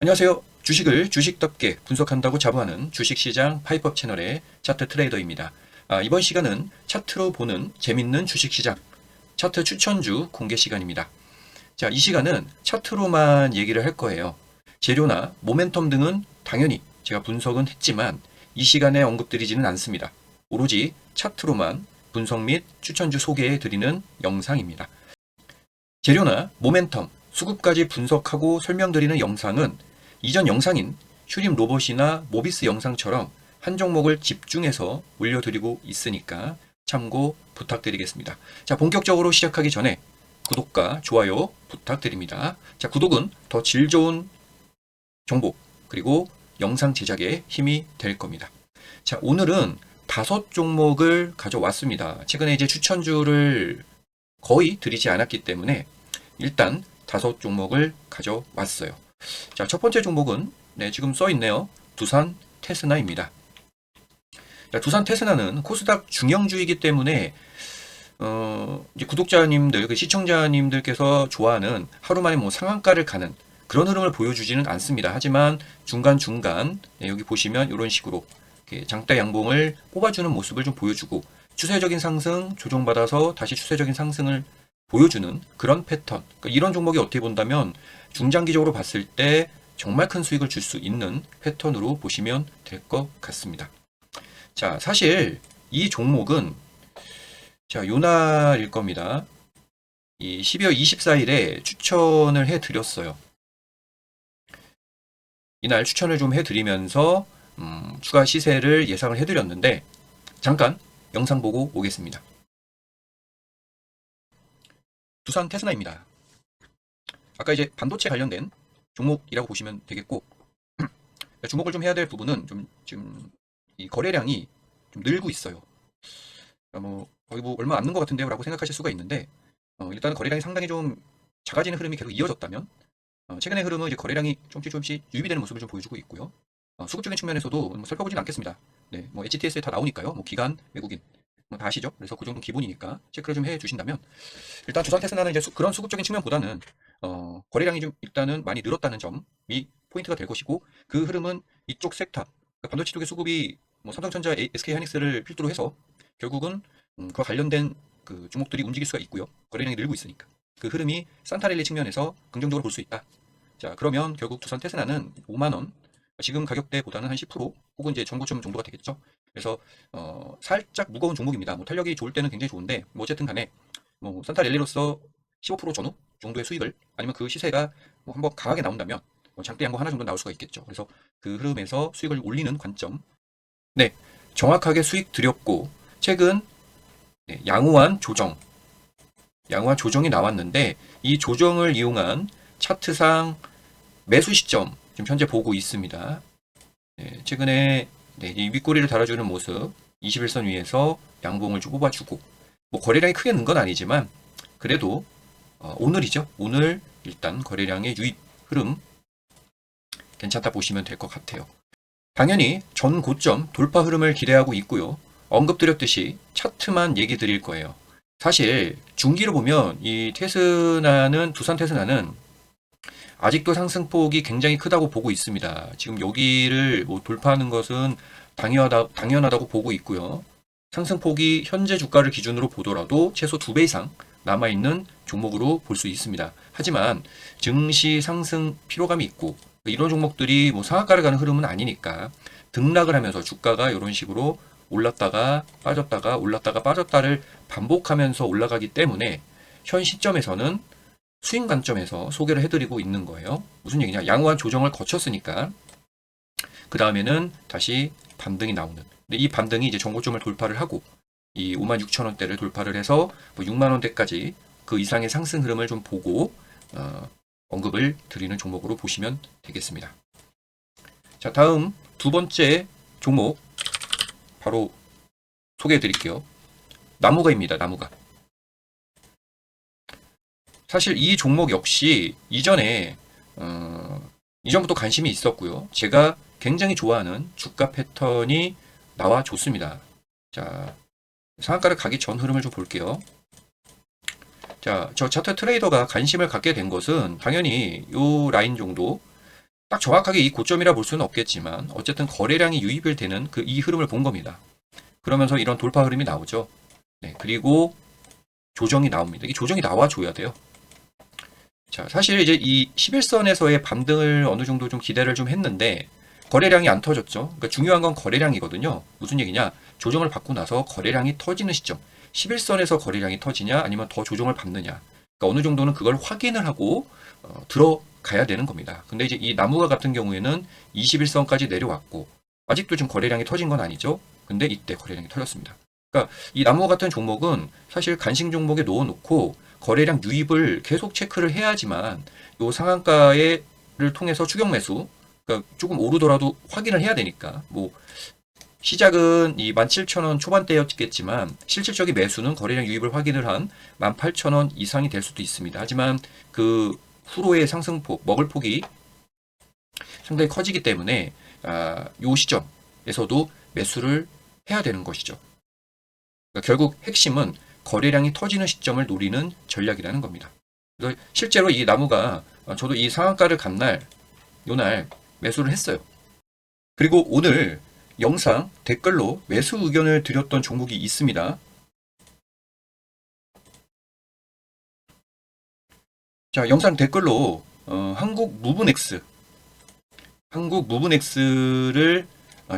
안녕하세요. 주식을 주식답게 분석한다고 자부하는 주식시장 파이법 채널의 차트 트레이더입니다. 이번 시간은 차트로 보는 재밌는 주식시장, 차트 추천주 공개 시간입니다. 자, 이 시간은 차트로만 얘기를 할 거예요. 재료나 모멘텀 등은 당연히 제가 분석은 했지만 이 시간에 언급드리지는 않습니다. 오로지 차트로만 분석 및 추천주 소개해 드리는 영상입니다. 재료나 모멘텀, 수급까지 분석하고 설명드리는 영상은 이전 영상인 슈림 로봇이나 모비스 영상처럼 한 종목을 집중해서 올려드리고 있으니까 참고 부탁드리겠습니다. 자, 본격적으로 시작하기 전에 구독과 좋아요 부탁드립니다. 자, 구독은 더 질 좋은 정보 그리고 영상 제작에 힘이 될 겁니다. 자, 오늘은 5종목을 가져왔습니다. 최근에 이제 추천주를 거의 드리지 않았기 때문에 일단 5종목을 가져왔어요. 자, 첫 번째 종목은 지금 써 있네요. 두산 테스나입니다. 자, 두산 테스나는 코스닥 중형주이기 때문에 이제 구독자님들, 시청자님들께서 좋아하는 하루 만에 뭐 상한가를 가는 그런 흐름을 보여주지는 않습니다. 하지만 중간중간 여기 보시면 이런 식으로 장대 양봉을 뽑아주는 모습을 좀 보여주고 추세적인 상승 조정받아서 다시 추세적인 상승을 보여주는 그런 패턴. 그러니까 이런 종목이 어떻게 본다면 중장기적으로 봤을 때 정말 큰 수익을 줄 수 있는 패턴으로 보시면 될 것 같습니다. 자, 사실 이 종목은 자, 요날일 겁니다. 이 12월 24일에 추천을 해드렸어요. 이날 추천을 좀 해드리면서 추가 시세를 예상을 해드렸는데 잠깐 영상 보고 오겠습니다. 두산 테스나입니다. 아까 이제 반도체 관련된 종목이라고 보시면 되겠고 주목을 좀 해야 될 부분은 좀 지금 이 거래량이 좀 늘고 있어요. 뭐 거의 뭐 얼마 안 는 것 같은데요라고 생각하실 수가 있는데 일단은 거래량이 상당히 좀 작아지는 흐름이 계속 이어졌다면 최근의 흐름은 이제 거래량이 조금씩 유입이 되는 모습을 좀 보여주고 있고요. 수급적인 측면에서도 뭐 살펴보진 않겠습니다. 네, 뭐 HTS에 다 나오니까요. 뭐 기관, 외국인 뭐 다 아시죠? 그래서 그 정도 기본이니까 체크를 좀 해주신다면 일단 두산 테스나는 이제 그런 수급적인 측면보다는 거래량이 좀 일단은 많이 늘었다는 점이 포인트가 될 것이고 그 흐름은 이쪽 섹터 그러니까 반도체 쪽의 수급이 뭐 삼성전자, SK하이닉스를 필두로 해서 결국은 그와 관련된 그 종목들이 움직일 수가 있고요. 거래량이 늘고 있으니까 그 흐름이 산타랠리 측면에서 긍정적으로 볼 수 있다. 자, 그러면 결국 두산 테스나는 5만 원 지금 가격대보다는 한 10% 혹은 이제 정고점 정도가 되겠죠. 그래서 살짝 무거운 종목입니다. 뭐 탄력이 좋을 때는 굉장히 좋은데 뭐 어쨌든 간에 뭐 산타랠리로서 15% 전후 정도의 수익을 아니면 그 시세가 뭐 한번 강하게 나온다면 뭐 장대 양봉 하나 정도 나올 수가 있겠죠. 그래서 그 흐름에서 수익을 올리는 관점. 네, 정확하게 수익 드렸고 최근 양호한 조정이 나왔는데 이 조정을 이용한 차트상 매수 시점 지금 현재 보고 있습니다. 최근에 이 윗꼬리를 달아주는 모습 21선 위에서 양봉을 좀 뽑아주고 뭐 거래량이 크게 는 건 아니지만 그래도 오늘이죠. 오늘 일단 거래량의 유입 흐름 괜찮다 보시면 될 것 같아요. 당연히 전 고점 돌파 흐름을 기대하고 있고요. 언급드렸듯이 차트만 얘기 드릴 거예요. 사실 중기로 보면 이 두산 테스나는 아직도 상승폭이 굉장히 크다고 보고 있습니다. 지금 여기를 뭐 돌파하는 것은 당연하다고 보고 있고요. 상승폭이 현재 주가를 기준으로 보더라도 최소 2배 이상 남아있는 종목으로 볼 수 있습니다. 하지만 증시 상승 피로감이 있고 이런 종목들이 뭐 상한가를 가는 흐름은 아니니까 등락을 하면서 주가가 이런 식으로 올랐다가 빠졌다가 올랐다가 빠졌다를 반복하면서 올라가기 때문에 현 시점에서는 수익 관점에서 소개를 해드리고 있는 거예요. 무슨 얘기냐? 양호한 조정을 거쳤으니까 그 다음에는 다시 반등이 나오는. 근데 이 반등이 이제 정고점을 돌파를 하고 이 56,000원대를 돌파를 해서 뭐 6만 원대까지 그 이상의 상승 흐름을 좀 보고 언급을 드리는 종목으로 보시면 되겠습니다. 자, 다음 두 번째 종목 바로 소개해 드릴게요. 나무가입니다. 나무가. 사실 이 종목 역시 이전에 이전부터 관심이 있었고요. 제가 굉장히 좋아하는 주가 패턴이 나와줬습니다. 자, 상한가를 가기 전 흐름을 좀 볼게요. 자, 저 차트 트레이더가 관심을 갖게 된 것은 당연히 요 라인 정도 딱 정확하게 이 고점이라 볼 수는 없겠지만 어쨌든 거래량이 유입을 되는 이 흐름을 본 겁니다. 그러면서 이런 돌파 흐름이 나오죠. 네, 그리고 조정이 나옵니다. 이 조정이 나와줘야 돼요. 자, 사실 이제 이 11선에서의 반등을 어느 정도 좀 기대를 좀 했는데 거래량이 안 터졌죠. 그러니까 중요한 건 거래량이거든요. 무슨 얘기냐? 조정을 받고 나서 거래량이 터지는 시점. 11선에서 거래량이 터지냐 아니면 더 조정을 받느냐. 그러니까 어느 정도는 그걸 확인을 하고 들어가야 되는 겁니다. 근데 이제 이 나무가 같은 경우에는 21선까지 내려왔고 아직도 지금 거래량이 터진 건 아니죠. 근데 이때 거래량이 터졌습니다. 그러니까 이 나무 같은 종목은 사실 간식 종목에 넣어놓고 거래량 유입을 계속 체크를 해야지만 요 상한가를 통해서 추격 매수, 그러니까 조금 오르더라도 확인을 해야 되니까 뭐 시작은 이 17,000원 초반대였겠지만 실질적인 매수는 거래량 유입을 확인을 한 18,000원 이상이 될 수도 있습니다. 하지만 그 후로의 상승폭, 먹을 폭이 상당히 커지기 때문에 요 시점에서도 매수를 해야 되는 것이죠. 그러니까 결국 핵심은 거래량이 터지는 시점을 노리는 전략이라는 겁니다. 그래서 실제로 이 나무가 저도 이 상한가를 간 날, 요날 매수를 했어요. 그리고 오늘 영상 댓글로 매수 의견을 드렸던 종목이 있습니다. 자, 영상 댓글로 한국 무브넥스를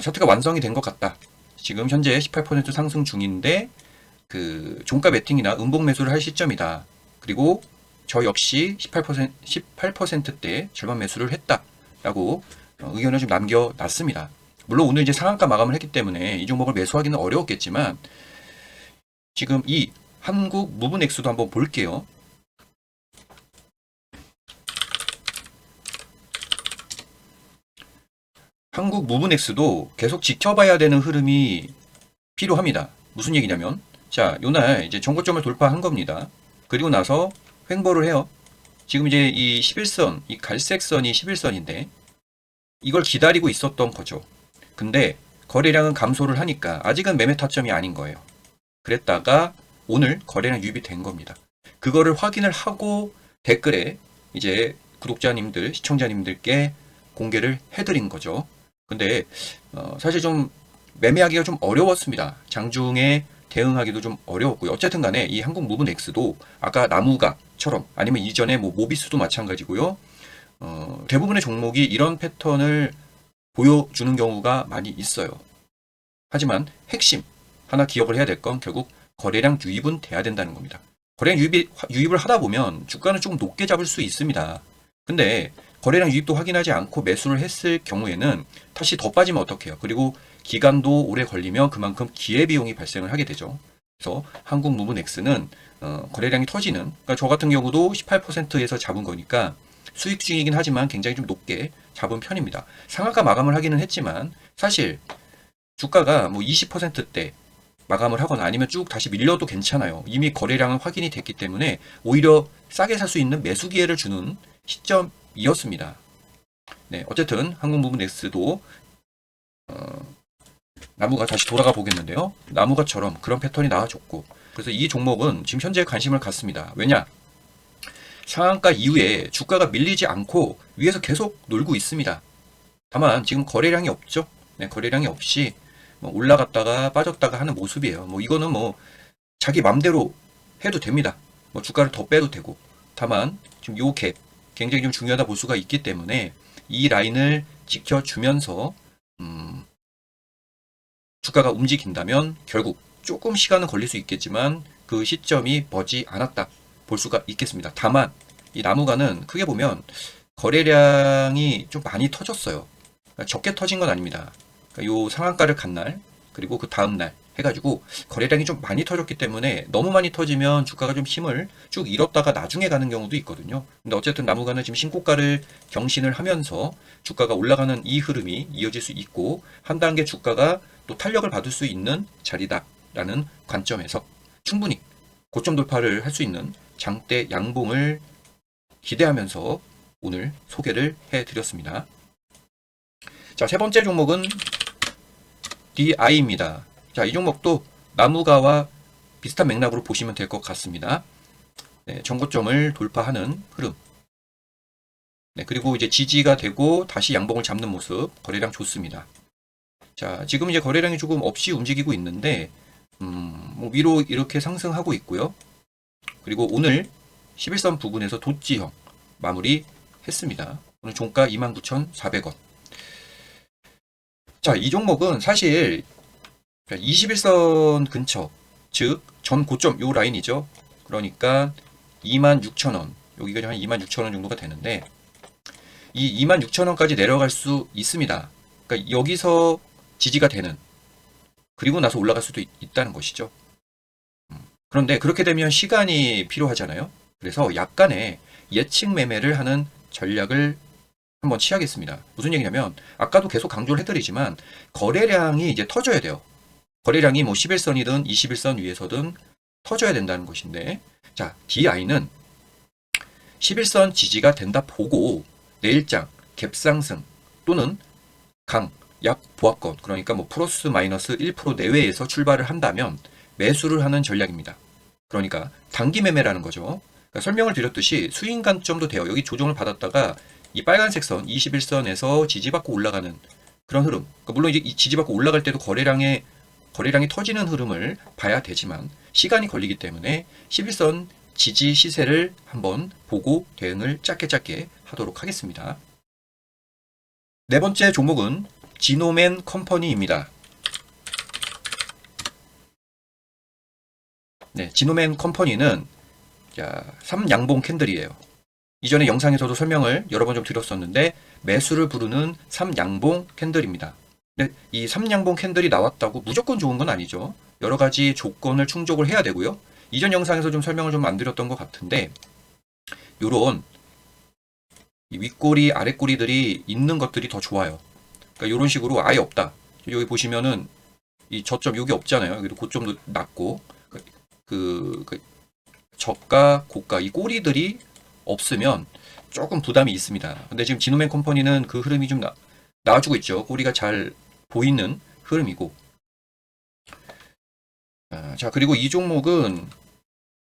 차트가 완성이 된 것 같다. 지금 현재 18% 상승 중인데 그 종가 베팅이나 음봉 매수를 할 시점이다. 그리고 저 역시 18%대 절반 매수를 했다라고 의견을 좀 남겨놨습니다. 물론 오늘 이제 상한가 마감을 했기 때문에 이 종목을 매수하기는 어려웠겠지만 지금 이 한국 무브넥스도 한번 볼게요. 한국 무브넥스도 계속 지켜봐야 되는 흐름이 필요합니다. 무슨 얘기냐면 자, 요날 이제 전고점을 돌파한 겁니다. 그리고 나서 횡보를 해요. 지금 이제 이 11선, 이 갈색 선이 11선인데 이걸 기다리고 있었던 거죠. 근데 거래량은 감소를 하니까 아직은 매매 타점이 아닌 거예요. 그랬다가 오늘 거래량 유입이 된 겁니다. 그거를 확인을 하고 댓글에 이제 구독자님들, 시청자님들께 공개를 해드린 거죠. 근데 사실 좀 매매하기가 좀 어려웠습니다. 장중에 대응하기도 좀 어려웠고요. 어쨌든 간에 이 한국 무브넥스도 아까 나무가처럼 아니면 이전에 뭐 모비스도 마찬가지고요. 대부분의 종목이 이런 패턴을 보여주는 경우가 많이 있어요. 하지만 핵심 하나 기억을 해야 될 건 결국 거래량 유입은 돼야 된다는 겁니다. 거래량 유입을 하다 보면 주가는 조금 높게 잡을 수 있습니다. 근데 거래량 유입도 확인하지 않고 매수를 했을 경우에는 다시 더 빠지면 어떡해요? 그리고 기간도 오래 걸리면 그만큼 기회비용이 발생을 하게 되죠. 그래서 한국 무브넥스는 거래량이 터지는, 그러니까 저 같은 경우도 18%에서 잡은 거니까 수익 중이긴 하지만 굉장히 좀 높게 잡은 편입니다. 상한가 마감을 하기는 했지만 사실 주가가 뭐 20%대 마감을 하거나 아니면 쭉 다시 밀려도 괜찮아요. 이미 거래량은 확인이 됐기 때문에 오히려 싸게 살 수 있는 매수 기회를 주는 시점이었습니다. 네, 어쨌든 한국 무브넥스도 나무가 다시 돌아가 보겠는데요. 나무가처럼 그런 패턴이 나와줬고 그래서 이 종목은 지금 현재 관심을 갖습니다. 왜냐? 상한가 이후에 주가가 밀리지 않고 위에서 계속 놀고 있습니다. 다만 지금 거래량이 없죠. 네, 거래량이 없이 뭐 올라갔다가 빠졌다가 하는 모습이에요. 뭐 이거는 뭐 자기 맘대로 해도 됩니다. 뭐 주가를 더 빼도 되고. 다만 지금 요 갭 굉장히 좀 중요하다 볼 수가 있기 때문에 이 라인을 지켜주면서 주가가 움직인다면 결국 조금 시간은 걸릴 수 있겠지만 그 시점이 머지 않았다 볼 수가 있겠습니다. 다만 이 나무가는 크게 보면 거래량이 좀 많이 터졌어요. 그러니까 적게 터진 건 아닙니다. 그러니까 요 상한가를 간 날 그리고 그 다음 날 해가지고 거래량이 좀 많이 터졌기 때문에 너무 많이 터지면 주가가 좀 힘을 쭉 잃었다가 나중에 가는 경우도 있거든요. 근데 어쨌든 나무가는 지금 신고가를 경신을 하면서 주가가 올라가는 이 흐름이 이어질 수 있고 한 단계 주가가 또 탄력을 받을 수 있는 자리다라는 관점에서 충분히 고점 돌파를 할 수 있는 장대 양봉을 기대하면서 오늘 소개를 해드렸습니다. 자, 세 번째 종목은 DI입니다. 자, 이 종목도 나무가와 비슷한 맥락으로 보시면 될 것 같습니다. 네, 전고점을 돌파하는 흐름. 네, 그리고 이제 지지가 되고 다시 양봉을 잡는 모습, 거래량 좋습니다. 자, 지금 이제 거래량이 조금 없이 움직이고 있는데, 뭐 위로 이렇게 상승하고 있고요. 그리고 오늘 11선 부근에서 도지형 마무리 했습니다. 오늘 종가 29,400원. 자, 이 종목은 사실 21선 근처, 즉 전 고점 요 라인이죠. 그러니까 26,000원, 여기가 한 26,000원 정도가 되는데 이 26,000원까지 내려갈 수 있습니다. 그러니까 여기서 지지가 되는, 그리고 나서 올라갈 수도 있다는 것이죠. 그런데 그렇게 되면 시간이 필요하잖아요. 그래서 약간의 예측 매매를 하는 전략을 한번 취하겠습니다. 무슨 얘기냐면 아까도 계속 강조를 해드리지만 거래량이 이제 터져야 돼요. 거래량이 뭐 11선이든 21선 위에서든 터져야 된다는 것인데, 자, DI는 11선 지지가 된다 보고 내일장 갭상승 또는 강, 약 보합권, 그러니까 뭐 플러스 마이너스 1% 내외에서 출발을 한다면 매수를 하는 전략입니다. 그러니까 단기 매매라는 거죠. 그러니까 설명을 드렸듯이 스윙 관점도 돼요. 여기 조정을 받았다가 이 빨간색 선 21선에서 지지받고 올라가는 그런 흐름. 그러니까 물론 이제 이 지지받고 올라갈 때도 거래량이 터지는 흐름을 봐야 되지만 시간이 걸리기 때문에 11선 지지 시세를 한번 보고 대응을 짧게 하도록 하겠습니다. 네 번째 종목은 지노맨 컴퍼니입니다. 네, 지노맨 컴퍼니는 3양봉 캔들이에요. 이전에 영상에서도 설명을 여러 번 좀 드렸었는데 매수를 부르는 3양봉 캔들입니다. 네, 이 3양봉 캔들이 나왔다고 무조건 좋은 건 아니죠. 여러 가지 조건을 충족을 해야 되고요. 이전 영상에서 좀 설명을 좀 안 드렸던 것 같은데 요런 윗꼬리 아랫꼬리들이 있는 것들이 더 좋아요. 그러니까 이런 식으로 아예 없다. 여기 보시면은 이 저점 여기 없잖아요. 여기도 고점도 낮고 그 저가 고가 이 꼬리들이 없으면 조금 부담이 있습니다. 근데 지금 지노맨 컴퍼니는 그 흐름이 좀 나와주고 있죠. 꼬리가 잘 보이는 흐름이고. 자, 그리고 이 종목은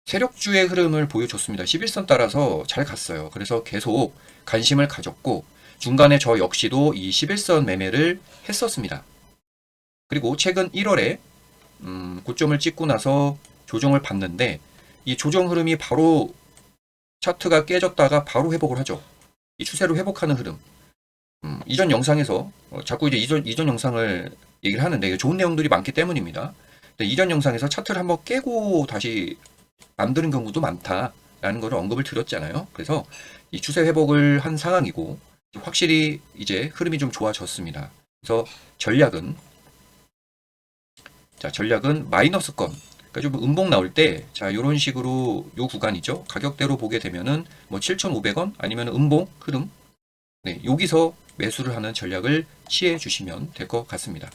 세력주의 흐름을 보여줬습니다. 11선 따라서 잘 갔어요. 그래서 계속 관심을 가졌고 중간에 저 역시도 이 11선 매매를 했었습니다. 그리고 최근 1월에 고점을 찍고 나서 조정을 받는데 이 조정 흐름이 바로 차트가 깨졌다가 바로 회복을 하죠. 이 추세로 회복하는 흐름. 이전 영상에서 자꾸 이제 이전 영상을 얘기를 하는데 이게 좋은 내용들이 많기 때문입니다. 근데 이전 영상에서 차트를 한번 깨고 다시 만드는 경우도 많다라는 것을 언급을 드렸잖아요. 그래서 이 추세 회복을 한 상황이고 확실히 이제 흐름이 좀 좋아졌습니다. 그래서 전략은 마이너스권. 그러니까 좀 음봉 나올 때, 자, 요런 식으로 요 구간이죠. 가격대로 보게 되면은 뭐 7,500원 아니면 음봉 흐름. 네, 여기서 매수를 하는 전략을 취해 주시면 될 것 같습니다.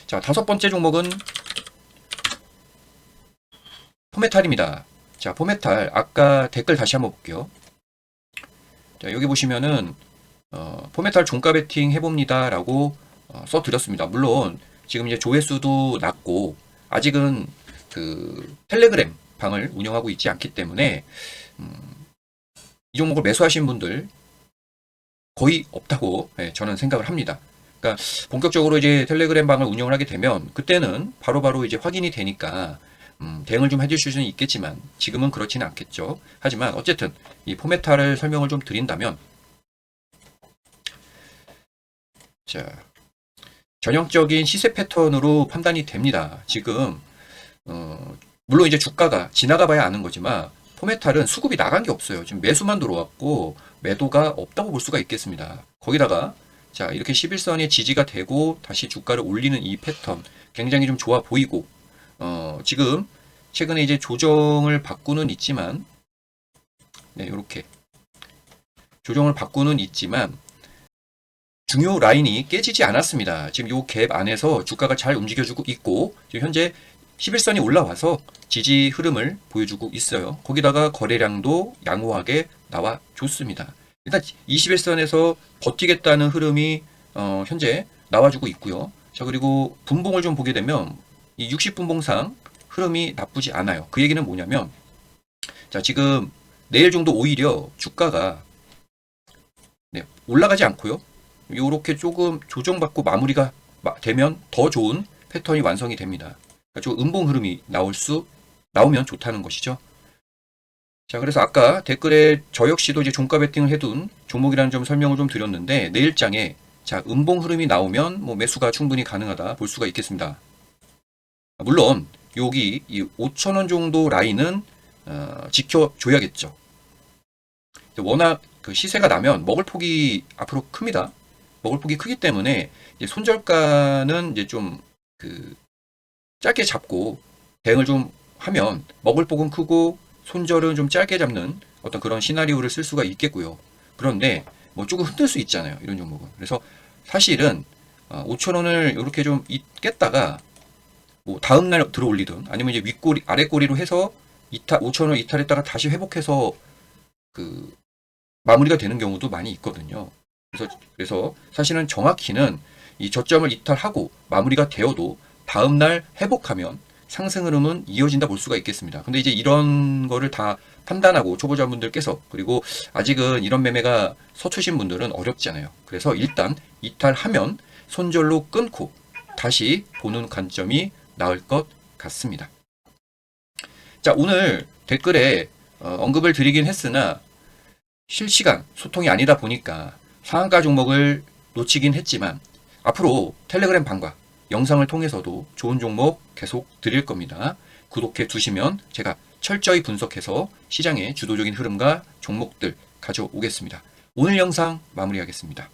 자, 다섯 번째 종목은 포메탈입니다. 자, 포메탈 아까 댓글 다시 한번 볼게요. 자, 여기 보시면은 포메탈 종가 베팅 해봅니다라고 써드렸습니다. 물론 지금 이제 조회수도 낮고 아직은 그 텔레그램 방을 운영하고 있지 않기 때문에 이 종목을 매수하신 분들 거의 없다고 저는 생각을 합니다. 그러니까 본격적으로 이제 텔레그램 방을 운영을 하게 되면 그때는 바로바로 이제 확인이 되니까 대응을 좀 해주실 수는 있겠지만 지금은 그렇지는 않겠죠. 하지만 어쨌든 이 포메탈을 설명을 좀 드린다면, 자, 전형적인 시세 패턴으로 판단이 됩니다. 지금 물론 이제 주가가 지나가 봐야 아는 거지만 포메탈은 수급이 나간 게 없어요. 지금 매수만 들어왔고 매도가 없다고 볼 수가 있겠습니다. 거기다가 자, 이렇게 11선이 지지가 되고 다시 주가를 올리는 이 패턴 굉장히 좀 좋아 보이고 지금 최근에 이제 조정을 받고는 있지만, 네, 이렇게 조정을 받고는 있지만 중요 라인이 깨지지 않았습니다. 지금 요 갭 안에서 주가가 잘 움직여주고 있고 지금 현재 11선이 올라와서 지지 흐름을 보여주고 있어요. 거기다가 거래량도 양호하게 나와 줬습니다. 일단 21선에서 버티겠다는 흐름이 현재 나와주고 있고요. 자, 그리고 분봉을 좀 보게 되면 이 60분봉상 흐름이 나쁘지 않아요. 그 얘기는 뭐냐면, 자, 지금 내일 정도 오히려 주가가 네, 올라가지 않고요. 이렇게 조금 조정받고 마무리가 되면 더 좋은 패턴이 완성이 됩니다. 그러니까 좀 음봉 흐름이 나오면 좋다는 것이죠. 자, 그래서 아까 댓글에 저 역시도 이제 종가 베팅을 해둔 종목이라는 점 설명을 좀 드렸는데, 내일장에 자, 음봉 흐름이 나오면 뭐 매수가 충분히 가능하다 볼 수가 있겠습니다. 물론 여기 이 5,000원 정도 라인은 지켜줘야겠죠. 워낙 그 시세가 나면 먹을 폭이 앞으로 큽니다. 먹을 폭이 크기 때문에 이제 손절가는 이제 좀 그 짧게 잡고 대응을 좀 하면 먹을 폭은 크고 손절은 좀 짧게 잡는 어떤 그런 시나리오를 쓸 수가 있겠고요. 그런데 뭐 조금 흔들 수 있잖아요, 이런 종목은. 그래서 사실은 5,000원을 이렇게 좀 깼다가 뭐 다음날 들어 올리든 아니면 이제 윗꼬리 아랫꼬리로 해서 5,000원 이탈했다가 다시 회복해서 그 마무리가 되는 경우도 많이 있거든요. 그래서 사실은 정확히는 이 저점을 이탈하고 마무리가 되어도 다음날 회복하면 상승 흐름은 이어진다 볼 수가 있겠습니다. 근데 이제 이런 거를 다 판단하고 초보자분들께서, 그리고 아직은 이런 매매가 서투신 분들은 어렵잖아요. 그래서 일단 이탈하면 손절로 끊고 다시 보는 관점이 나을 것 같습니다. 자, 오늘 댓글에 언급을 드리긴 했으나 실시간 소통이 아니다 보니까 상한가 종목을 놓치긴 했지만 앞으로 텔레그램 방과 영상을 통해서도 좋은 종목 계속 드릴 겁니다. 구독해 두시면 제가 철저히 분석해서 시장의 주도적인 흐름과 종목들 가져오겠습니다. 오늘 영상 마무리하겠습니다.